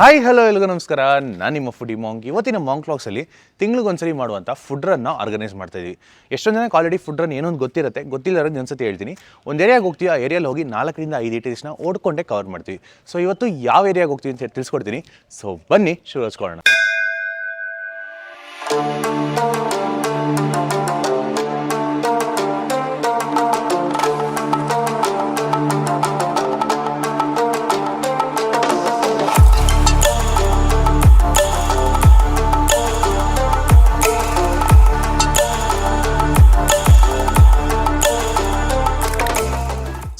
Hi hello ಎಲ್ರಿಗೂ ನಮಸ್ಕಾರ. ನಾನು ನಿಮ್ಮ ಫುಡಿ ಮಾಂಗ್. ಇವತ್ತಿನ ಮಾಂಗ್ ಕ್ಲಾಕ್ಸಲ್ಲಿ ತಿಂಗಳಿಗೊಂದ್ಸರಿ ಮಾಡುವಂಥ ಫುಡ್ ರನ್ನ ಆರ್ಗನೈಸ್ ಮಾಡ್ತಾ ಇದ್ದೀವಿ. ಎಷ್ಟೊಂದು ಜನಕ್ಕೆ ಆಲ್ರೆಡಿ ಫುಡ್ ರನ್ ಏನೋ ಒಂದು ಗೊತ್ತಿರುತ್ತೆ, ಗೊತ್ತಿಲ್ಲರೋದು ಒಂದ್ಸತಿ ಹೇಳ್ತೀನಿ. ಒಂದು ಏರಿಯಾಗೆ ಹೋಗ್ತೀವಿ, ಆ ಏರಿಯಲ್ಲಿ ಹೋಗಿ 4ರಿಂದ 5 ಏರಿಯಾಸ್ನ ಓಡ್ಕೊಂಡೇ ಕವರ್ ಮಾಡ್ತೀವಿ. ಸೊ ಇವತ್ತು ಯಾವ ಏರಿಯಾಗೆ ಹೋಗ್ತೀವಿ ಅಂತ ತಿಳಿಸ್ಕೊಡ್ತೀನಿ. ಸೊ ಬನ್ನಿ ಶುರು ಹಚ್ಕೊಳ್ಳೋಣ.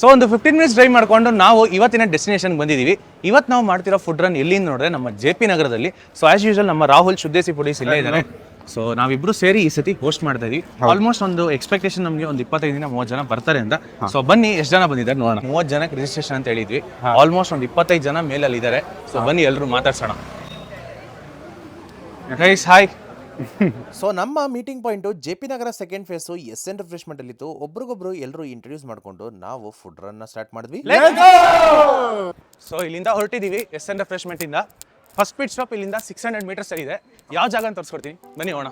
ಸೊ ಒಂದು 15 ಮಿನಿಟ್ಸ್ ಡ್ರೈವ್ ಮಾಡಿಕೊಂಡು ನಾವು ಇವತ್ತಿನ ಡೆಸ್ಟಿನೇಷನ್ಗೆ ಬಂದಿದ್ದೀವಿ. ಇವತ್ತು ನಾವು ಮಾಡ್ತಿರೋ ಫುಡ್ ರನ್ ಎಲ್ಲಿಂದ ನೋಡಿದ್ರೆ ನಮ್ಮ JP ನಗರದಲ್ಲಿ. ಸೊ ಆಸ್ ಯೂಶುವಲ್ ನಮ್ಮ ರಾಹುಲ್ ಶುದ್ಧೇಸಿ ಪುಡೀಸ್ ಇಲ್ಲೇ ಇದ್ದಾರೆ. ಸೊ ನಾವಿಬ್ರು ಸೇರಿ ಈ ಸತಿ ಹೋಸ್ಟ್ ಮಾಡ್ತಾ ಇದೀವಿ. ಆಲ್ಮೋಸ್ಟ್ ಒಂದು ಎಕ್ಸ್ಪೆಕ್ಟೇಷನ್ ನಮಗೆ ಒಂದು 25ರಿಂದ 30 ಜನ ಬರ್ತಾರೆ ಅಂತ. ಸೊ ಬನ್ನಿ ಎಷ್ಟು ಜನ ಬಂದಿದ್ದಾರೆ ನೋಡೋಣ. 30 ಜನಕ್ಕೆ ರಿಜಿಸ್ಟ್ರೇಷನ್ ಅಂತ ಹೇಳಿದ್ವಿ. ಆಲ್ಮೋಸ್ಟ್ ಒಂದು 25 ಜನ ಮೇಲಲ್ಲಿ ಇದ್ದಾರೆ. ಸೊ ಬನ್ನಿ ಎಲ್ಲರೂ ಮಾತಾಡ್ಸೋಣ. Guys hi. ಸೊ ನಮ್ಮ ಮೀಟಿಂಗ್ ಪಾಯಿಂಟು JP ನಗರ ಸೆಕೆಂಡ್ ಫೇಸು SN ರಿಫ್ರೆಶ್ಮೆಂಟ್ ಅಲ್ಲಿ ಇತ್ತು. ಒಬ್ರಿಗೊಬ್ರು ಎಲ್ಲರೂ ಇಂಟ್ರೊಡ್ಯೂಸ್ ಮಾಡ್ಕೊಂಡು ನಾವು ಫುಡ್ ರನ್ನ ಸ್ಟಾರ್ಟ್ ಮಾಡಿದ್ವಿ. ಸೊ ಇಲ್ಲಿಂದ ಹೊರಟಿದ್ದೀವಿ SN ರಿಫ್ರೆಶ್ಮೆಂಟ್ ಇಂದ. ಫಸ್ಟ್ ಪಿಟ್ ಸ್ಟಾಪ್ ಇಲ್ಲಿಂದ 600 ಮೀಟರ್ಸ್ ಇದೆ. ಯಾವ ಜಾಗ ಅಂತ ತೋರಿಸ್ಕೊಡ್ತೀನಿ, ಬನ್ನಿ ಹೋಗೋಣ.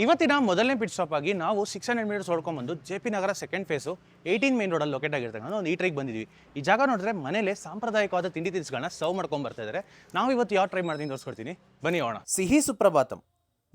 ಇವತ್ತಿನ ಮೊದಲನೇ ಪಿಟ್ ಸ್ಟಾಪ್ ಆಗಿ ನಾವು 600 ಮೀಟರ್ಸ್ ಹೊಡ್ಕೊಂಡ್ಬಂದು JP ನಗರ ಸೆಕೆಂಡ್ ಫೇಸು 18 ಮೇನ್ ರೋಡಲ್ಲಿ ಲೊಕೇಟ್ ಆಗಿರ್ತಕ್ಕಂಥ ಒಂದು ಈಟ್ರಿಗೆ ಬಂದಿದ್ವಿ. ಈ ಜಾಗ ನೋಡಿದ್ರೆ ಮನೇಲೆ ಸಾಂಪ್ರದಾಯಿಕವಾದ ತಿಂಡಿ ತಿನಿಸುಗಳನ್ನ ಸರ್ವ್ ಮಾಡ್ಕೊಂಡು ಬರ್ತಾ ಇದ್ದಾರೆ. ನಾವು ಇವತ್ತು ಯಾವ ಟ್ರೈ ಮಾಡ್ತೀನಿ ತೋರಿಸ್ಕೊಡ್ತೀನಿ, ಬನ್ನಿ ಹೋಗೋಣ. ಸಿಹಿ ಸುಪ್ರಭಾತಂ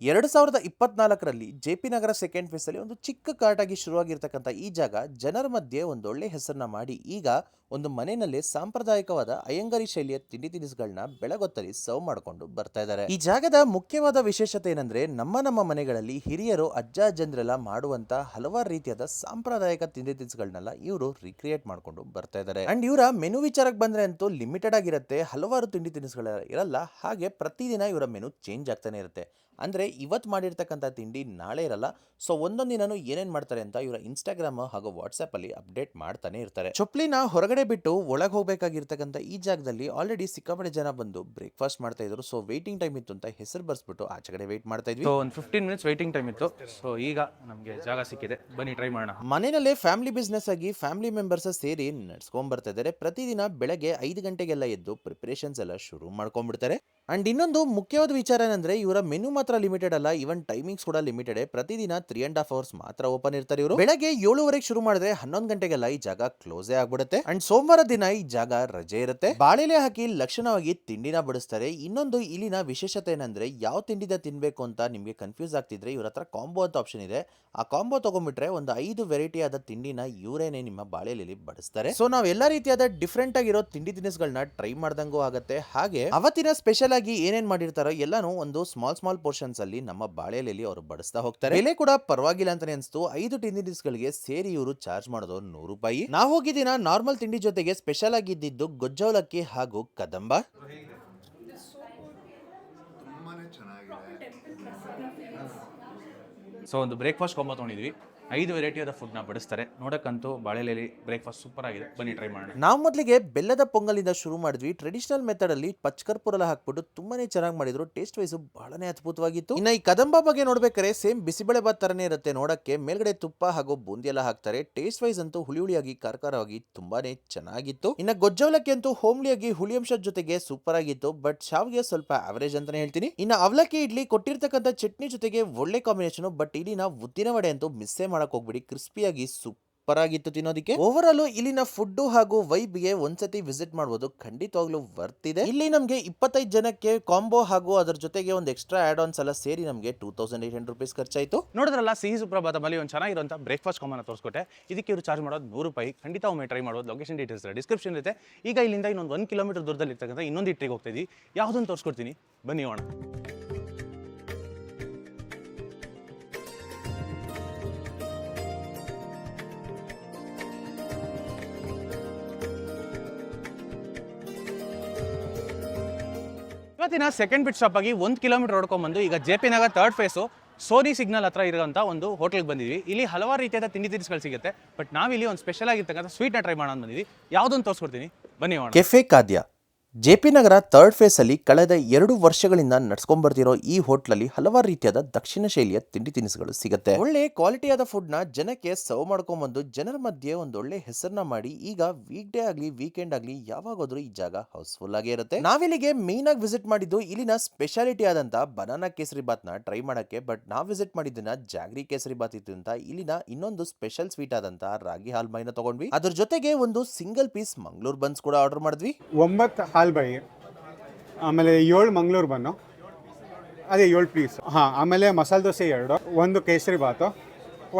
2024ರಲ್ಲಿ JP ನಗರ ಸೆಕೆಂಡ್ ಫೇಸಲ್ಲಿ ಒಂದು ಚಿಕ್ಕ ಕಾರ್ಟಾಗಿ ಶುರುವಾಗಿರ್ತಕ್ಕಂಥ ಈ ಜಾಗ ಜನರ ಮಧ್ಯೆ ಒಂದೊಳ್ಳೆ ಹೆಸರನ್ನ ಮಾಡಿ ಈಗ ಒಂದು ಮನೆಯಲ್ಲೇ ಸಾಂಪ್ರದಾಯಿಕವಾದ ಅಯ್ಯಂಗಾರಿ ಶೈಲಿಯ ತಿಂಡಿ ತಿನಿಸುಗಳನ್ನ ಬೆಳಗೊತ್ತಲ್ಲಿ ಸರ್ವ್ ಮಾಡಿಕೊಂಡು ಬರ್ತಾ ಇದ್ದಾರೆ. ಈ ಜಾಗದ ಮುಖ್ಯವಾದ ವಿಶೇಷತೆ ಏನಂದ್ರೆ ನಮ್ಮ ಮನೆಗಳಲ್ಲಿ ಹಿರಿಯರು ಅಜ್ಜ ಅಜ್ಜಂದ್ರೆಲ್ಲ ಮಾಡುವಂತ ಹಲವಾರು ರೀತಿಯಾದ ಸಾಂಪ್ರದಾಯಿಕ ತಿಂಡಿ ತಿನಿಸುಗಳನ್ನೆಲ್ಲ ಇವರು ರಿಕ್ರಿಯೇಟ್ ಮಾಡ್ಕೊಂಡು ಬರ್ತಾ ಇದ್ದಾರೆ. ಅಂಡ್ ಇವರ ಮೆನು ವಿಚಾರಕ್ಕೆ ಬಂದ್ರೆ ಅಂತೂ ಲಿಮಿಟೆಡ್ ಆಗಿರುತ್ತೆ, ಹಲವಾರು ತಿಂಡಿ ತಿನಿಸುಗಳ ಇರಲ್ಲ. ಹಾಗೆ ಪ್ರತಿದಿನ ಇವರ ಮೆನು ಚೇಂಜ್ ಆಗ್ತಾನೆ ಇರುತ್ತೆ. ಅಂದ್ರೆ ಇವತ್ತು ಮಾಡಿರ್ತಕ್ಕಂಥ ತಿಂಡಿ ನಾಳೆ ಇರಲ್ಲ. ಸೊ ಒಂದೊಂದು ದಿನನೂ ಏನೇನ್ ಮಾಡ್ತಾರೆ ಅಂತ ಇವರ ಇನ್ಸ್ಟಾಗ್ರಾಮ್ ಹಾಗೂ ವಾಟ್ಸ್ಆಪ್ ಅಲ್ಲಿ ಅಪ್ಡೇಟ್ ಮಾಡ್ತಾನೆ ಇರ್ತಾರೆ. ಚೊಪ್ಲಿನ ಹೊರಗಡೆ ಬಿಟ್ಟು ಒಳಗೆ ಹೋಗ್ಬೇಕಾಗಿರ್ತಕ್ಕಂಥ ಈ ಜಾಗದಲ್ಲಿ ಆಲ್ರೆಡಿ ಸಿಕ್ಕಾಪಟ್ಟೆ ಜನ ಬಂದು ಬ್ರೇಕ್ಫಾಸ್ಟ್ ಮಾಡ್ತಾ ಇದ್ರು. ಸೊ ವೇಟಿಂಗ್ ಟೈಮ್ ಇತ್ತು ಅಂತ ಹೆಸರು ಬರ್ಸ್ಬಿಟ್ಟು ಆಚೆ ಕಡೆ ವೇಟ್ ಮಾಡ್ತಾ ಇದ್ವಿ. ಒಂದು 15 ಮಿನಿಟ್ಸ್ ವೇಟಿಂಗ್ ಟೈಮ್ ಇತ್ತು. ಸೊ ಈಗ ನಮಗೆ ಜಾಗ ಸಿಕ್ಕಿದೆ, ಬನ್ನಿ ಟ್ರೈ ಮಾಡೋಣ. ಮನೆಯಲ್ಲೇ ಫ್ಯಾಮಿಲಿ ಬಿಸ್ನೆಸ್ ಆಗಿ ಫ್ಯಾಮಿಲಿ ಮೆಂಬರ್ಸ್ ಸೇರಿ ನಡ್ಸ್ಕೊಂಡ್ ಬರ್ತಾ ಇದ್ದಾರೆ. ಪ್ರತಿದಿನ ಬೆಳಗ್ಗೆ 5 ಗಂಟೆಗೆಲ್ಲ ಎದ್ದು ಪ್ರಿಪರೇಷನ್ಸ್ ಎಲ್ಲ ಶುರು ಮಾಡ್ಕೊಂಡ್ಬಿಡ್ತಾರೆ. ಅಂಡ್ ಇನ್ನೊಂದು ಮುಖ್ಯವಾದ ವಿಚಾರ ಏನಂದ್ರೆ ಇವರ ಮೆನು ಮಾತ್ರ ಲಿಮಿಟೆಡ್ ಅಲ್ಲ, ಇವನ್ ಟೈಮಿಂಗ್ಸ್ ಕೂಡ ಲಿಮಿಟೆಡ್. ಪ್ರತಿದಿನ 3.5 ಅವರ್ಸ್ ಮಾತ್ರ ಓಪನ್ ಇರ್ತಾರೆ ಇವರು. ಬೆಳಗ್ಗೆ 7:30 ಶುರು ಮಾಡಿದ್ರೆ 11 ಗಂಟೆಗೆಲ್ಲ ಈ ಜಾಗ ಕ್ಲೋಸೇ ಆಗ್ಬಿಡುತ್ತೆ. ಅಂಡ್ ಸೋಮವಾರ ದಿನ ಈ ಜಾಗ ರಜೆ ಇರುತ್ತೆ. ಬಾಳೆಲೆ ಹಾಕಿ ಲಕ್ಷಣವಾಗಿ ತಿಂಡಿನ ಬಡಿಸ್ತಾರೆ. ಇನ್ನೊಂದು ಇಲ್ಲಿನ ವಿಶೇಷತೆ ಏನಂದ್ರೆ ಯಾವ ತಿಂಡಿದ ತಿನ್ಬೇಕು ಅಂತ ನಿಮ್ಗೆ ಕನ್ಫ್ಯೂಸ್ ಆಗ್ತಿದ್ರೆ ಇವ್ರ ಹತ್ರ ಕಾಂಬೋ ಅಂತ ಆಪ್ಷನ್ ಇದೆ. ಆ ಕಾಂಬೋ ತಗೊಂಡ್ಬಿಟ್ರೆ ಒಂದು 5 ವೆರೈಟಿ ಆದ ತಿಂಡಿನ ಇವರೇನೆ ನಿಮ್ಮ ಬಾಳೆಲೆಯಲ್ಲಿ ಬಡಿಸ್ತಾರೆ. ಸೊ ನಾವ್ ಎಲ್ಲಾ ರೀತಿಯಾದ ಡಿಫ್ರೆಂಟ್ ಆಗಿರೋ ತಿಂಡಿ ತಿನಿಸುಗಳನ್ನ ಟ್ರೈ ಮಾಡ್ದಂಗೂ ಆಗತ್ತೆ. ಹಾಗೆ ಅವತ್ತಿನ ಸ್ಪೆಷಲ್ ಆಗಿ ಏನೇನ್ ಮಾಡಿರ್ತಾರೋ ಎಲ್ಲಾನು ಒಂದು ಸ್ಮಾಲ್ ಪೋರ್ಷನ್ಸ್ ಅಲ್ಲಿ ನಮ್ಮ ಬಾಳೆಲೆಯಲ್ಲಿ ಅವರು ಬಡಿಸ್ತಾ ಹೋಗ್ತಾರೆ. ಬೆಲೆ ಕೂಡ ಪರವಾಗಿಲ್ಲ ಅಂತಾನೆ ಅನ್ಸ್ತು. 5 ತಿಂಡಿ ತಿನಿಸುಗಳಿಗೆ ಸೇರಿ ಇವರು ಚಾರ್ಜ್ ಮಾಡೋದು 100 ರೂಪಾಯಿ. ನಾವು ಹೋಗಿದ್ದೀನ ನಾರ್ಮಲ್ ತಿಂಡಿ ಜೊತೆಗೆ ಸ್ಪೆಷಲ್ ಆಗಿ ಇದ್ದಿದ್ದು ಗೊಜ್ಜವಲಕ್ಕಿ ಹಾಗೂ ಕದಂಬ. ಸೊ ಒಂದು ಬ್ರೇಕ್ಫಾಸ್ಟ್ ಕಾಂಬೋ ತೊಗೊಂಡಿದ್ವಿ. 5 ವೆರೈಟಿಯಾದ ಫುಡ್ನ ಬಡಿಸ್ತಾರೆ. ನೋಡಕ್ಕಂತೂ ಬಾಳೆಲೆಯಲ್ಲಿ ಬ್ರೇಕ್ಫಾಸ್ಟ್ ಸೂಪರ್ ಆಗಿದೆ, ಬನ್ನಿ ಟ್ರೈ ಮಾಡೋಣ. ನಾವು ಮೊದಲಿಗೆ ಬೆಲ್ಲದ ಪೊಂಗಲಿಂದ ಶುರು ಮಾಡಿದ್ವಿ. ಟ್ರೆಡಿಷನಲ್ ಮೆಥಡ್ ಅಲ್ಲಿ ಪಚ್ಕರ್ಪುರ ಎಲ್ಲ ಹಾಕ್ಬಿಟ್ಟು ತುಂಬಾನೇ ಚೆನ್ನಾಗಿ ಮಾಡಿದ್ರು. ಟೇಸ್ಟ್ ವೈಸ್ ಬಹಳನೇ ಅದ್ಭುತವಾಗಿತ್ತು. ಇನ್ನ ಈ ಕದಂಬ ಬಗ್ಗೆ ನೋಡ್ಬೇಕಾದ್ರೆ ಸೇಮ್ ಬಿಸಿಬೇಳೆ ಬಾತ್ ತರನೇ ಇರುತ್ತೆ ನೋಡಕ್ಕೆ. ಮೇಲ್ಗಡೆ ತುಪ್ಪ ಹಾಗೂ ಬೂಂದಿ ಎಲ್ಲ ಹಾಕ್ತಾರೆ. ಟೇಸ್ಟ್ ವೈಸ್ ಅಂತೂ ಹುಳಿಯಾಗಿ ಖಾರವಾಗಿ ತುಂಬಾನೇ ಚೆನ್ನಾಗಿತ್ತು. ಇನ್ನ ಗೊಜ್ಜವಲಕ್ಕಿ ಅಂತೂ ಹೋಮ್ಲಿಯಾಗಿ ಹುಳಿ ಅಂಶದ ಜೊತೆಗೆ ಸೂಪರ್ ಆಗಿತ್ತು. ಬಟ್ ಶಾವ್ಗೆ ಸ್ವಲ್ಪ ಅವರೇಜ್ ಅಂತಾನೆ ಹೇಳ್ತೀನಿ. ಇನ್ನ ಅವಲಕ್ಕಿ ಇಡ್ಲಿ ಕೊಟ್ಟಿರ್ತಕ್ಕಂಥ ಚಟ್ನಿ ಜೊತೆಗೆ ಒಳ್ಳೆ ಕಾಂಬಿನೇಷನ್. ಬಟ್ ಇಲ್ಲಿನ ಉದ್ದಿನ ವಡೆ ಅಂತೂ ಮಿಸ್ಸೇ ಮಾಡಕ್ ಹೋಗ್ಬಿಡಿ, ಕ್ರಿಸ್ಪಿಯಾಗಿ ಸೂಪರ್ ಆಗಿತ್ತು ತಿನ್ನೋದಕ್ಕೆ. ಓವರ್ ಆಲ್ ಇಲ್ಲಿನ ಫುಡ್ ಹಾಗೂ ವೈಬ್ಗೆ ಒಂದ್ಸತಿ ವಿಸಿಟ್ ಮಾಡಬಹುದು, ಖಂಡಿತವಾಗ್ಲೂ ವರ್ತ್ ಇದೆ. ಇಲ್ಲಿ ನಮಗೆ 25 ಜನಕ್ಕೆ ಕಾಂಬೋ ಹಾಗೂ ಅದರ ಜೊತೆಗೆ ಒಂದು ಎಕ್ಸ್ಟ್ರಾ ಆಡ್ ಆನ್ಸ್ ಎಲ್ಲ ಸೇರಿ ನಮಗೆ 2800 ರೂಪೀಸ್ ಖರ್ಚಾಯಿತು. ನೋಡಿದ್ರಲ್ಲ, ಸಿಹಿ ಸುಪ್ರಭಾತಮಲ್ಲಿ ಒಂದು ಚೆನ್ನಾಗಿರುವಂಥ ಬ್ರೇಕ್ಫಾಸ್ಟ್ ಕಾಂಬೋನ ತೋರಿಸ್ಕೊಟ್ಟೆ. ಇದಕ್ಕೆ ಇವರು ಚಾರ್ಜ್ ಮಾಡೋದು 100 ರೂಪಾಯಿ. ಖಂಡಿತ ಒಮ್ಮೆ ಟ್ರೈ ಮಾಡೋದು. ಲೊಕೇಶನ್ ಡೀಟೇಲ್ಸ್ ಡಿಸ್ಕ್ರಿಪ್ಷನ್ ಇರುತ್ತೆ. ಈಗ ಇಲ್ಲಿಂದ ಇನ್ನೊಂದು 1 ಕಿಲೋಮೀಟರ್ ದೂರದಲ್ಲಿ ಇರ್ತಕ್ಕಂಥ ಇನ್ನೊಂದು ಇಟ್ಟಿಗೆ ಹೋಗ್ತಾ ಇದ್ದೀವಿ. ಯಾವುದನ್ನು ತೋರಿಸ್ಕೊಡ್ತೀನಿ, ಬನ್ನಿ ಹೋಗೋಣ. ಇವತ್ತಿನ ಸೆಕೆಂಡ್ ಪಿಟ್ ಸ್ಟಾಪ್ ಆಗಿ 1 ಕಿಲೋಮೀಟರ್ ಹೊಡ್ಕೊಂಡ್ಬಂದು ಈಗ JP ನಗರ 3rd ಫೇಸು ಸೋನಿ ಸಿಗ್ನಲ್ ಹತ್ರ ಇರುವಂಥ ಒಂದು ಹೋಟೆಲ್ಗೆ ಬಂದಿದ್ವಿ. ಇಲ್ಲಿ ಹಲವಾರು ರೀತಿಯಾದ ತಿಂಡಿ ತಿನಿಸುಗಳು ಸಿಗುತ್ತೆ. ಬಟ್ ನಾವಿಲ್ಲಿ ಒಂದು ಸ್ಪೆಷಲ್ ಆಗಿರ್ತಕ್ಕಂಥ ಸ್ವೀಟ್ನ ಟ್ರೈ ಮಾಡೋಣ ಬಂದಿದ್ವಿ. ಯಾವುದೊಂದು ತೋರಿಸ್ಕೊಡ್ತೀನಿ, ಬನ್ನಿ ಹೋಗೋಣ. ಕೆಫೆ ಖಾದ್ಯ ಜೆಪಿ ನಗರ ಥರ್ಡ್ ಫೇಸ್ ಅಲ್ಲಿ ಕಳೆದ 2 ವರ್ಷಗಳಿಂದ ನಡ್ಸ್ಕೊಂಡ್ಬರ್ತಿರೋ ಈ ಹೋಟ್ಲಲ್ಲಿ ಹಲವಾರು ರೀತಿಯಾದ ದಕ್ಷಿಣ ಶೈಲಿಯ ತಿಂಡಿ ತಿನಿಸುಗಳು ಸಿಗುತ್ತೆ. ಒಳ್ಳೆ ಕ್ವಾಲಿಟಿಯಾದ ಫುಡ್ ನ ಜನಕ್ಕೆ ಸರ್ವ್ ಮಾಡ್ಕೊಂಡ್ಬಂದು ಜನರ ಮಧ್ಯೆ ಒಂದೊಳ್ಳೆ ಹೆಸರನ್ನ ಮಾಡಿ ಈಗ ವೀಕ್ ಡೇ ಆಗ್ಲಿ ವೀಕೆಂಡ್ ಆಗ್ಲಿ ಯಾವಾಗಾದ್ರೂ ಈ ಜಾಗ ಹೌಸ್ಫುಲ್ ಆಗೇ ಇರುತ್ತೆ. ನಾವಿಲ್ಲಿಗೆ ಮೇನ್ ಆಗಿ ವಿಸಿಟ್ ಮಾಡಿದ್ದು ಇಲ್ಲಿನ ಸ್ಪೆಷಾಲಿಟಿ ಆದಂತ ಬನಾನಾ ಕೇಸರಿ ಬಾತ್ ನ ಟ್ರೈ ಮಾಡಕ್ಕೆ. ಬಟ್ ನಾವ್ ವಿಸಿಟ್ ಮಾಡಿದ್ದನ್ನ ಜಾಗ್ರಿ ಕೇಸರಿ ಬಾತ್ ಇತ್ತು ಅಂತ ಇಲ್ಲಿನ ಇನ್ನೊಂದು ಸ್ಪೆಷಲ್ ಸ್ವೀಟ್ ಆದಂತ ರಾಗಿ ಹಾಲ್ಬಾಯಿನ ತಗೊಂಡ್ವಿ. ಅದ್ರ ಜೊತೆಗೆ ಒಂದು ಸಿಂಗಲ್ ಪೀಸ್ ಮಂಗಳೂರು ಬನ್ಸ್ ಕೂಡ ಆರ್ಡರ್ ಮಾಡಿದ್ವಿ. 9 ಹಾಲ್ಬಾಯಿ, ಆಮೇಲೆ 7 ಮಂಗಳೂರು ಬನ್ನು, ಅದೇ 7 ಪೀಸ್. ಆಮೇಲೆ ಮಸಾಲೆ ದೋಸೆ 2, 1 ಕೇಸರಿ ಬಾತು,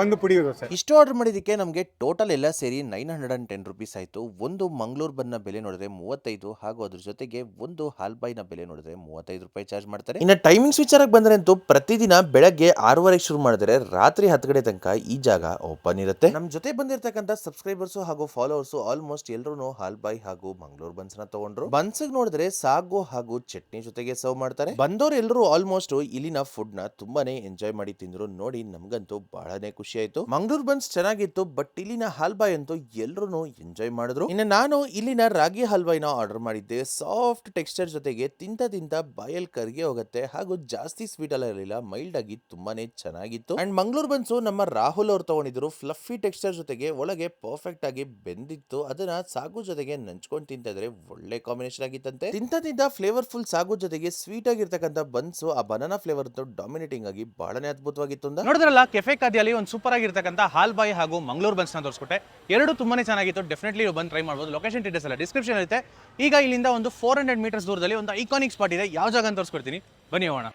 1 ಪುಡಿ ದೋಸೆ. ಇಷ್ಟು ಆರ್ಡರ್ ಮಾಡಿದಕ್ಕೆ ನಮಗೆ ಟೋಟಲ್ ಎಲ್ಲ ಸೇರಿ 910 ರುಪೀಸ್ ಆಯಿತು. ಒಂದು ಮಂಗಳೂರು ಬನ್ನ ಬೆಲೆ ನೋಡಿದ್ರೆ 35 ಹಾಗೂ ಅದ್ರ ಜೊತೆಗೆ ಒಂದು ಹಾಲ್ಬಾಯಿನ ಬೆಲೆ ನೋಡಿದ್ರೆ 35 ರೂಪಾಯಿ ಚಾರ್ಜ್ ಮಾಡ್ತಾರೆ. ಇನ್ನು ಟೈಮಿಂಗ್ಸ್ ವಿಚಾರಕ್ಕೆ ಬಂದ್ರೆ ಅಂತೂ ಪ್ರತಿದಿನ ಬೆಳಗ್ಗೆ 6:30 ಶುರು ಮಾಡಿದ್ರೆ ರಾತ್ರಿ 10 ಗಂಟೆ ತನಕ ಈ ಜಾಗ ಓಪನ್ ಇರುತ್ತೆ. ನಮ್ಮ ಜೊತೆ ಬಂದಿರತಕ್ಕಂಥ ಸಬ್ಸ್ಕ್ರೈಬರ್ಸ್ ಹಾಗೂ ಫಾಲೋವರ್ಸ್ ಆಲ್ಮೋಸ್ಟ್ ಎಲ್ಲರೂ ಹಾಲ್ಬಾಯಿ ಹಾಗೂ ಮಂಗಳೂರು ಬನ್ಸ್ ನ ತಗೊಂಡ್ರು. ಬನ್ಸ್ ನೋಡಿದ್ರೆ ಸಾಗು ಹಾಗೂ ಚಟ್ನಿ ಜೊತೆಗೆ ಸರ್ವ್ ಮಾಡ್ತಾರೆ. ಬಂದವರು ಎಲ್ಲರೂ ಆಲ್ಮೋಸ್ಟ್ ಇಲ್ಲಿನ ಫುಡ್ ನ ತುಂಬಾನೇ ಎಂಜಾಯ್ ಮಾಡಿ ತಿಂದ್ರು. ನೋಡಿ ನಮ್ಗಂತೂ ಬಹಳನೇ ಖುಷಿ ಆಯ್ತು. ಮಂಗಳೂರು ಬನ್ಸ್ ಚೆನ್ನಾಗಿತ್ತು, ಬಟ್ ಇಲ್ಲಿನ ಹಾಲ್ಬಾಯಿ ಅಂತೂ ಎಲ್ಲರೂ ಎಂಜಾಯ್ ಮಾಡಿದ್ರು. ಇನ್ನು ನಾನು ಇಲ್ಲಿನ ರಾಗಿ ಹಲ್ವಾಯಿನ ಆರ್ಡರ್ ಮಾಡಿದ್ದೆ. ಸಾಫ್ಟ್ ಟೆಕ್ಸ್ಚರ್ ಜೊತೆಗೆ ತಿಂತ ಬಾಯಲ್ಲಿ ಕರ್ಗೆ ಹೋಗುತ್ತೆ ಹಾಗೂ ಜಾಸ್ತಿ ಸ್ವೀಟ್ ಎಲ್ಲ ಇರಲಿಲ್ಲ, ಮೈಲ್ಡ್ ಆಗಿ ತುಂಬಾನೇ ಚೆನ್ನಾಗಿತ್ತು. ಅಂಡ್ ಮಂಗಳೂರು ಬನ್ಸು ನಮ್ಮ ರಾಹುಲ್ ಅವ್ರು ತಗೊಂಡಿದ್ರು. ಫ್ಲಫಿ ಟೆಕ್ಸ್ಚರ್ ಜೊತೆಗೆ ಒಳಗೆ ಪರ್ಫೆಕ್ಟ್ ಆಗಿ ಬೆಂದಿತ್ತು. ಅದನ್ನ ಸಾಗು ಜೊತೆಗೆ ನಂಚ್ಕೊಂಡು ತಿಂತಿದ್ರೆ ಒಳ್ಳೆ ಕಾಂಬಿನೇಷನ್ ಆಗಿತ್ತಂತೆ. ತಿಂತ ಫ್ಲೇವರ್ಫುಲ್ ಸಾಗು ಜೊತೆಗೆ ಸ್ವೀಟ್ ಆಗಿರ್ತಕ್ಕಂಥ ಬನ್ಸು ಆ ಬನಾನಾ ಫ್ಲೇವರ್ ಡಾಮಿನೇಟಿಂಗ್ ಆಗಿ ಬಹಳನೇ ಅದ್ಭುತವಾಗಿತ್ತು. ನೋಡಿದ್ರಲ್ಲ, ಕೆಫೆ ಖಾದಿಯಲ್ಲಿ ಒಂದು ಸೂಪರ್ ಆಗಿರ್ತಕ್ಕಂಥ ಹಾಲ್ಬಾಯಿ ಹಾಗೂ ಮಂಗಳೂರು ಬನ್ಸ್ನ ತೋರಿಸ್ಕೊಟ್ಟೆ. ಎರಡು ತುಂಬಾನೇ ಚೆನ್ನಾಗಿತ್ತು. ಡೆಫಿನೆಟ್ಲಿ ಬಂದು ಟ್ರೈ ಮಾಡ್ಬೋದು. ಲೊಕೇಶನ್ ಡೀಟೇಲ್ಸ್ ಎಲ್ಲ ಡಿಸ್ಕ್ರಿಪ್ಷನ್ ಇರುತ್ತೆ. ಈಗ ಇಲ್ಲಿಂದ ಒಂದು 400 ಮೀಟರ್ಸ್ ದೂರದಲ್ಲಿ ಒಂದು ಐಕಾನಿಕ್ ಸ್ಪಾಟ್ ಇದೆ. ಯಾವ ಜಾಗ ಅಂತ ತೋರಿಸ್ಕೊಡ್ತೀನಿ, ಬನ್ನಿ ಹೋಗೋಣ.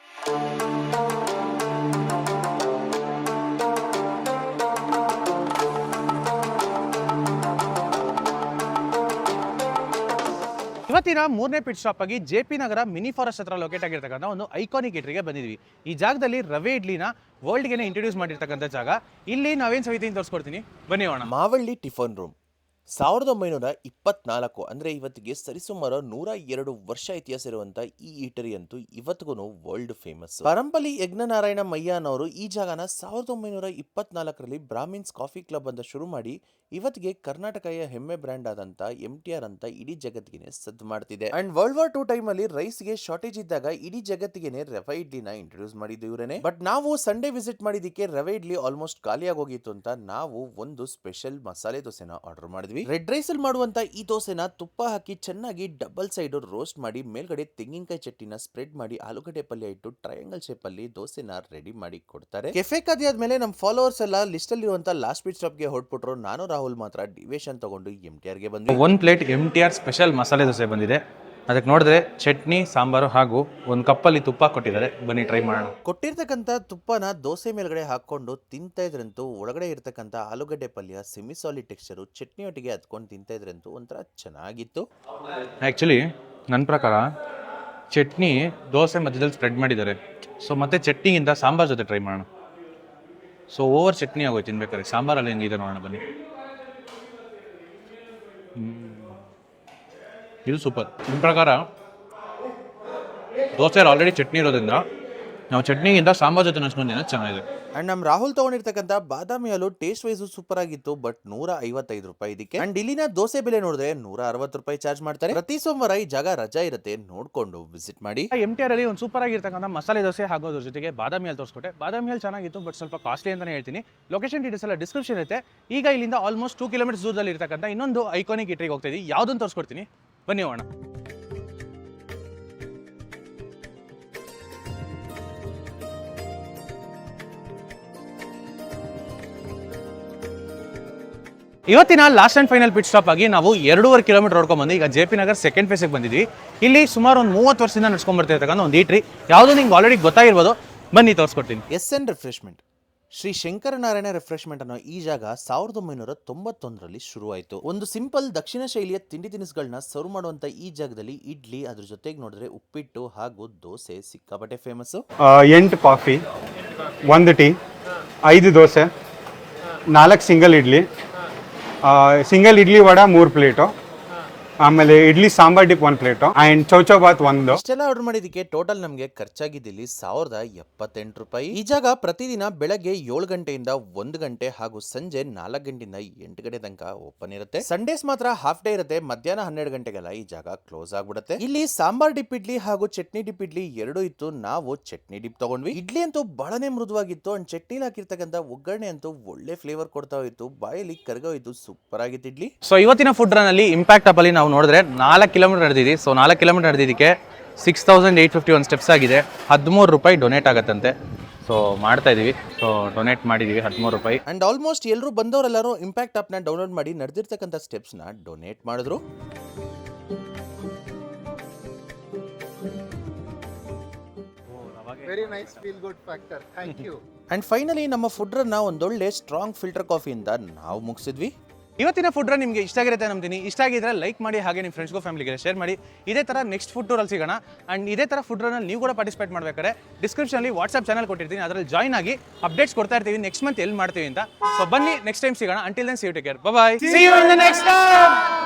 ಇವತ್ತಿನ 3ನೇ ಪಿಟ್ ಸ್ಟಾಪ್ ಆಗಿ ಜೆಪಿ ನಗರ ಮಿನಿ ಫಾರೆಸ್ಟ್ ಹತ್ರ ಲೊಕೇಟ್ ಆಗಿರ್ತಕ್ಕಂಥ ಒಂದು ಐಕಾನಿಕ್ ಇಟ್ರಿಗೆ ಬಂದಿದ್ವಿ. ಈ ಜಾಗದಲ್ಲಿ ರವೆ ಇಡ್ಲಿನ ವರ್ಲ್ಡ್ಗೆ ಇಂಟ್ರೊಡ್ಯೂಸ್ ಮಾಡಿರ್ತಕ್ಕಂಥ ಜಾಗ. ಇಲ್ಲಿ ನಾವೇನು ಸವಿತೀನಿ ತೋರಿಸ್ಕೊಡ್ತೀನಿ, ಬನ್ನಿ ಹೋಗೋಣ. ಮಾವಳ್ಳಿ ಟಿಫನ್ ರೂಮ್ 1924 ಅಂದ್ರೆ ಇವತ್ತಿಗೆ ಸರಿಸುಮಾರು 102 ವರ್ಷ ಇತಿಹಾಸ ಇರುವಂತ ಈ ಈಟರಿ ಅಂತೂ ಇವತ್ತಿಗೂ ವರ್ಲ್ಡ್ ಫೇಮಸ್. ಪರಂಪಲಿ ಯಜ್ಞನಾರಾಯಣ ಮಯ್ಯನವರು ಈ ಜಾಗನ 1924ರಲ್ಲಿ ಬ್ರಾಹ್ಮಿನ್ಸ್ ಕಾಫಿ ಕ್ಲಬ್ ಅಂತ ಶುರು ಮಾಡಿ ಇವತ್ತಿಗೆ ಕರ್ನಾಟಕದ ಹೆಮ್ಮೆ ಬ್ರ್ಯಾಂಡ್ ಆದಂತ MTR ಅಂತ ಇಡೀ ಜಗತ್ತಿಗೆ ಸದ್ದು ಮಾಡ್ತಿದೆ. ಅಂಡ್ ವರ್ಲ್ಡ್ ವಾರ್ 2 ಟೈಮ್ ಅಲ್ಲಿ ರೈಸ್ಗೆ ಶಾರ್ಟೇಜ್ ಇದ್ದಾಗ ಇಡೀ ಜಗತ್ತಿಗೆ ರವೆ ಇಡ್ಲಿನ ಇಂಟ್ರೊಡ್ಯೂಸ್ ಮಾಡಿದ್ದು ಇವರೇನೆ. ಬಟ್ ನಾವು ಸಂಡೇ ವಿಸಿಟ್ ಮಾಡಿದಕ್ಕೆ ರವೆ ಇಡ್ಲಿ ಆಲ್ಮೋಸ್ಟ್ ಖಾಲಿಯಾಗಿ ಹೋಗಿತ್ತು ಅಂತ ನಾವು ಒಂದು ಸ್ಪೆಷಲ್ ಮಸಾಲೆ ದೋಸೆನ ಆರ್ಡರ್ ಮಾಡಿದ್ವಿ. ರೆಡ್ ರೈಸ್ ಅಲ್ಲಿ ಮಾಡುವಂತ ಈ ದೋಸೆನ ತುಪ್ಪ ಹಾಕಿ ಚೆನ್ನಾಗಿ ಡಬಲ್ ಸೈಡ್ ರೋಸ್ಟ್ ಮಾಡಿ ಮೇಲ್ಗಡೆ ತೆಂಗಿನಕಾಯಿ ಚಟ್ನಿನ ಸ್ಪ್ರೆಡ್ ಮಾಡಿ ಆಲೂಗಡ್ಡೆ ಪಲ್ಯ ಇಟ್ಟು ಟ್ರಯಾಂಗಲ್ ಶೇಪ್ ಅಲ್ಲಿ ದೋಸೆನ ರೆಡಿ ಮಾಡಿ ಕೊಡ್ತಾರೆ. ಕೆಫೆ ಖಾದಿ ಆದ್ಮೇಲೆ ನಮ್ಮ ಫಾಲೋವರ್ಸ್ ಎಲ್ಲ ಲಿಸ್ಟ್ ಅಲ್ಲಿ ಇರುವಂತ ಲಾಸ್ಟ್ ಪಿಟ್ ಸ್ಟಾಪ್ ಗೆ ಹೊರಟ್ಬಿಟ್ರು. ನಾನು ರಾಹುಲ್ ಮಾತ್ರ ಡಿವೇಶನ್ ತಗೊಂಡು MTR ಗೆ ಬಂದ್ವಿ. 1 plate MTR special masala dosa ಬಂದಿದೆ. ಅದಕ್ಕೆ ನೋಡಿದ್ರೆ ಚಟ್ನಿ, ಸಾಂಬಾರು ಹಾಗೂ ಒಂದು ಕಪ್ಪಲ್ಲಿ ತುಪ್ಪ ಕೊಟ್ಟಿದ್ದಾರೆ. ಬನ್ನಿ ಟ್ರೈ ಮಾಡೋಣ. ಕೊಟ್ಟಿರ್ತಕ್ಕಂಥ ತುಪ್ಪನ ದೋಸೆ ಮೇಲ್ಗಡೆ ಹಾಕೊಂಡು ತಿಂತಾ ಇದ್ರಂತೂ ಒಳಗಡೆ ಇರ್ತಕ್ಕಂಥ ಆಲೂಗಡ್ಡೆ ಪಲ್ಯ ಸೆಮಿ ಸಾಲಿಡ್ ಟೆಕ್ಸ್ಚರು ಚಟ್ನಿ ಒಟ್ಟಿಗೆ ಹತ್ಕೊಂಡು ತಿಂತಾ ಇದ್ರಂತೂ ಒಂಥರ ಚೆನ್ನಾಗಿತ್ತು. ಆ್ಯಕ್ಚುಲಿ ನನ್ನ ಪ್ರಕಾರ ಚಟ್ನಿ ದೋಸೆ ಮಧ್ಯದಲ್ಲಿ ಸ್ಪ್ರೆಡ್ ಮಾಡಿದ್ದಾರೆ. ಸೊ ಮತ್ತೆ ಚಟ್ನಿಗಿಂತ ಸಾಂಬಾರು ಜೊತೆ ಟ್ರೈ ಮಾಡೋಣ. ಸೊ ಓವರ್ ಚಟ್ನಿ ಆಗೋಯ್ತು ತಿನ್ಬೇಕಾದ್ರೆ. ಸಾಂಬಾರಲ್ಲಿ ಹೆಂಗಿದೆ ನೋಡೋಣ ಬನ್ನಿ. ಇದು ಸೂಪರ್. ನಿಮ್ಮ ಪ್ರಕಾರ ದೋಸೆ ಆಲ್ರೆಡಿ ಚಟ್ನಿ ಇರೋದ್ರಿಂದ ನಾವು ಚಟ್ನಿಗಿಂತ ಸಾಂಬಾರ್ ಜೊತೆ ನಚ್ಕೊಂಡು ಚೆನ್ನಾಗಿದೆ. ಅಂಡ್ ನಮ್ಮ ರಾಹುಲ್ ತಗೊಂಡಿರ್ತಕ್ಕಂಥ ಬಾದಾಮಿ ಹಾಲು ಟೇಸ್ಟ್ ವೈಸು ಸೂಪರ್ ಆಗಿತ್ತು. ಬಟ್ 155 ರೂಪಾಯಿ ಇದಕ್ಕೆ. ಅಂಡ್ ಇಲ್ಲಿನ ದೋಸೆ ಬೆಲೆ ನೋಡಿದ್ರೆ 160 ರೂಪಾಯಿ ಚಾರ್ಜ್ ಮಾಡ್ತಾರೆ. ಪ್ರತಿ ಸೋಮವಾರ ಈ ಜಾಗ ರಜಾ ಇರುತ್ತೆ, ನೋಡ್ಕೊಂಡು ವಿಸಿಟ್ ಮಾಡಿ. MTR ಅಲ್ಲಿ ಒಂದು ಸೂಪರ್ ಆಗಿರ್ತಕ್ಕಂಥ ಮಸಾಲೆ ದೋಸೆ ಹಾಗೂ ಅದ್ರ ಜೊತೆಗೆ ಬಾದಾಮಿ ಹಾಲು ತೋರಿಸ್ಕೊಟ್ಟೆ. ಬಾದಾಮಿ ಹಾಲು ಚೆನ್ನಾಗಿತ್ತು, ಬಟ್ ಸ್ವಲ್ಪ ಕಾಸ್ಟ್ಲಿ ಅಂತಾನೆ ಹೇಳ್ತೀನಿ. ಲೊಕೇಶನ್ ಡೀಟೇಲ್ಸ್ ಎಲ್ಲ ಡಿಸ್ಕ್ರಿಪ್ಷನ್ ಇರುತ್ತೆ. ಈಗ ಇಲ್ಲಿಂದ ಆಲ್ಮೋಸ್ಟ್ 2 ಕಿಲೋಮೀಟರ್ಸ್ ದೂರದಲ್ಲಿ ಇರ್ತಕ್ಕಂಥ ಇನ್ನೊಂದು ಐಕಾನಿಕ್ ಇಟ್ರಿಗೆ ಹೋಗ್ತಾ ಇದ್ದೀವಿ. ಯಾವುದನ್ನು ತೋರಿಸ್ಕೊಡ್ತೀನಿ, ಬನ್ನಿ ಹೋಗೋಣ. ಇವತ್ತಿನ last and final pit stop ಆಗಿ ನಾವು 2.5 ಕಿಲೋಮೀಟರ್ ಹೊಡ್ಕೊಂಡು ಬಂದು ಈಗ ಜೆಪಿ ನಗರ್ ಸೆಕೆಂಡ್ ಫೇಸಿಗೆ ಬಂದಿದ್ವಿ. ಇಲ್ಲಿ ಸುಮಾರು ಒಂದು 30 ವರ್ಷದಿಂದ ನಡ್ಸ್ಕೊಂಡ್ ಬರ್ತಿರ್ತಕ್ಕಂಥ ಒಂದು ಈಟ್ರಿ. ಯಾವುದೋ ನಿಮ್ಗೆ ಆಲ್ರೆಡಿ ಗೊತ್ತಾಗಿರ್ಬೋದು, ಬನ್ನಿ ತೋರಿಸ್ಕೊಡ್ತೀನಿ. SN refreshment, Shri Shankaranarayana refreshment ಅನ್ನೋ ಈ ಜಾಗ 1991ರಲ್ಲಿ ಶುರುವಾಯಿತು. ಒಂದು ಸಿಂಪಲ್ ದಕ್ಷಿಣ ಶೈಲಿಯ ತಿಂಡಿ ತಿನಿಸುಗಳನ್ನ ಸರ್ವ್ ಮಾಡುವಂತ ಈ ಜಾಗದಲ್ಲಿ ಇಡ್ಲಿ, ಅದ್ರ ಜೊತೆಗೆ ನೋಡಿದ್ರೆ ಉಪ್ಪಿಟ್ಟು ಹಾಗೂ ದೋಸೆ ಸಿಕ್ಕಾಪಟ್ಟೆ famous. 8 coffee, 1 tea, 5 dosa, 4 single idli, single idli vada 3 plate, ಆಮೇಲೆ idli sambar dip 1 plate and chowchow bath 1. ಇಷ್ಟೆಲ್ಲ ಆರ್ಡರ್ ಮಾಡಿದ್ದಕ್ಕೆ ಟೋಟಲ್ ನಮಗೆ ಖರ್ಚಾಗಿದ್ದಿಲ್ಲಿ 1078 ರೂಪಾಯಿ. ಈ ಜಾಗ ಪ್ರತಿದಿನ ಬೆಳಗ್ಗೆ 7 ಗಂಟೆಯಿಂದ 1 ಗಂಟೆ ಹಾಗೂ ಸಂಜೆ 4 ಗಂಟೆಯಿಂದ 8 ಗಂಟೆ ತನಕ ಓಪನ್ ಇರುತ್ತೆ. ಸಂಡೇಸ್ ಮಾತ್ರ ಹಾಫ್ ಡೇ ಇರುತ್ತೆ. ಮಧ್ಯಾಹ್ನ 12 ಗಂಟೆಗೆಲ್ಲ ಈ ಜಾಗ ಕ್ಲೋಸ್ ಆಗ್ಬಿಡುತ್ತೆ. ಇಲ್ಲಿ ಸಾಂಬಾರ್ ಡಿಪ್ ಇಡ್ಲಿ ಹಾಗೂ ಚಟ್ನಿ ಡಿಪ್ ಇಡ್ಲಿ ಎರಡೂ ಇತ್ತು. ನಾವು ಚಟ್ನಿ ಡಿಪ್ ತಗೊಂಡ್ವಿ. ಇಡ್ಲಿ ಅಂತೂ ಬಹಳನೇ ಮೃದುವಾಗಿತ್ತು ಅಂಡ್ ಚಟ್ನಿಲಿ ಹಾಕಿರ್ತಕ್ಕಂಥ ಒಗ್ಗರಣೆ ಅಂತೂ ಒಳ್ಳೆ ಫ್ಲೇವರ್ ಕೊಡ್ತಾ ಹೋಯ್ತು. ಬಾಯಲ್ಲಿ ಕರಗೋಯ್ತು. ಸೂಪರ್ ಆಗಿತ್ತು ಇಡ್ಲಿ. ಸೊ ಇವತ್ತಿನ ಫುಡ್ ರನ್ ಅಲ್ಲಿ ಇಂಪ್ಯಾಕ್ಟ್ ಅಪ್ ಅಲ್ಲಿ ನಾವು ನೋಡಿದ್ರೆ 4 ಕಿಲೋಮೀಟರ್ ನಡೆದಿದ್ದೀವಿ. ಸೊ 4 ಕಿಲೋಮೀಟರ್ ನಡೆದಿದ್ದಕ್ಕೆ 6851 ಸ್ಟೆಪ್ಸ್ ಆಗಿದೆ. 13 ರೂಪಾಯಿ ಡೊನೇಟ್ ಆಗತ್ತಂತೆ. ಸೊ ಮಾಡ್ತಾ ಇದೀವಿ. ಸೊ ಡೊನೇಟ್ ಮಾಡಿದೀವಿ 13 ರೂಪಾಯಿ. ಅಂಡ್ ಆಲ್ಮೋಸ್ಟ್ ಎಲ್ಲರೂ ಬಂದವರೆಲ್ಲರೂ ಇಂಪ್ಯಾಕ್ಟ್ ಆಪ್ ನ ಡೌನ್ಲೋಡ್ ಮಾಡಿ ನಡೆದಿರ್ತಕ್ಕಂಥ ಸ್ಟೆಪ್ಸ್ ನ ಡೊನೇಟ್ ಮಾಡಿದ್ರು. Very nice feel good factor. Thank you. And finally ನಮ್ಮ ಫುಡ್ ರನ್ ಒಂದೊಳ್ಳೆ ಸ್ಟ್ರಾಂಗ್ ಫಿಲ್ಟರ್ ಕಾಫಿಯಿಂದ ನಾವು ಮುಗಿಸಿದ್ವಿ. ಇವತ್ತಿನ ಫುಡ್ ರನ್ ನಿಮಗೆ ಇಷ್ಟ ಆಗಿರುತ್ತೆ ನಂಬ್ತೀನಿ. ಇಷ್ಟ ಆಗಿದ್ರೆ ಲೈಕ್ ಮಾಡಿ, ಹಾಗೆ ನಿಮ್ಮ ಫ್ರೆಂಡ್ಸ್ಗೂ ಫ್ಯಾಮಿಲಿಗೆ ಶೇರ್ ಮಾಡಿ. ಇದೇ ಥರ ನೆಕ್ಸ್ಟ್ ಫುಡ್ ಟೂರಲ್ಲಿ ಸಿಗೋಣ. ಆ್ಯಂಡ್ ಇದೇ ಥರ ಫುಡ್ ರನ್ನಲ್ಲಿ ನೀವು ಕೂಡ ಪಾರ್ಟಿಸಿಪೇಟ್ ಮಾಡಬೇಕಾದ್ರೆ ಡಿಸ್ಕ್ರಿಪ್ಷನಲ್ಲಿ ವಾಟ್ಸ್ಆಪ್ ಚಾನಲ್ ಕೊಟ್ಟಿರ್ತೀನಿ. ಅದರಲ್ಲಿ ಜಾಯ್ನ್ ಆಗಿ ಅಪ್ಡೇಟ್ಸ್ ಕೊಡ್ತಾ ಇರ್ತೀವಿ ನೆಕ್ಸ್ಟ್ ಮಂತ್ ಎಲ್ಲಿ ಮಾಡ್ತೀವಿ ಅಂತ. ಸೊ ಬನ್ನಿ, ನೆಕ್ಸ್ಟ್ ಟೈಮ್ ಸಿಗೋಣ. Until then see you take care. Bye. See you in the next time.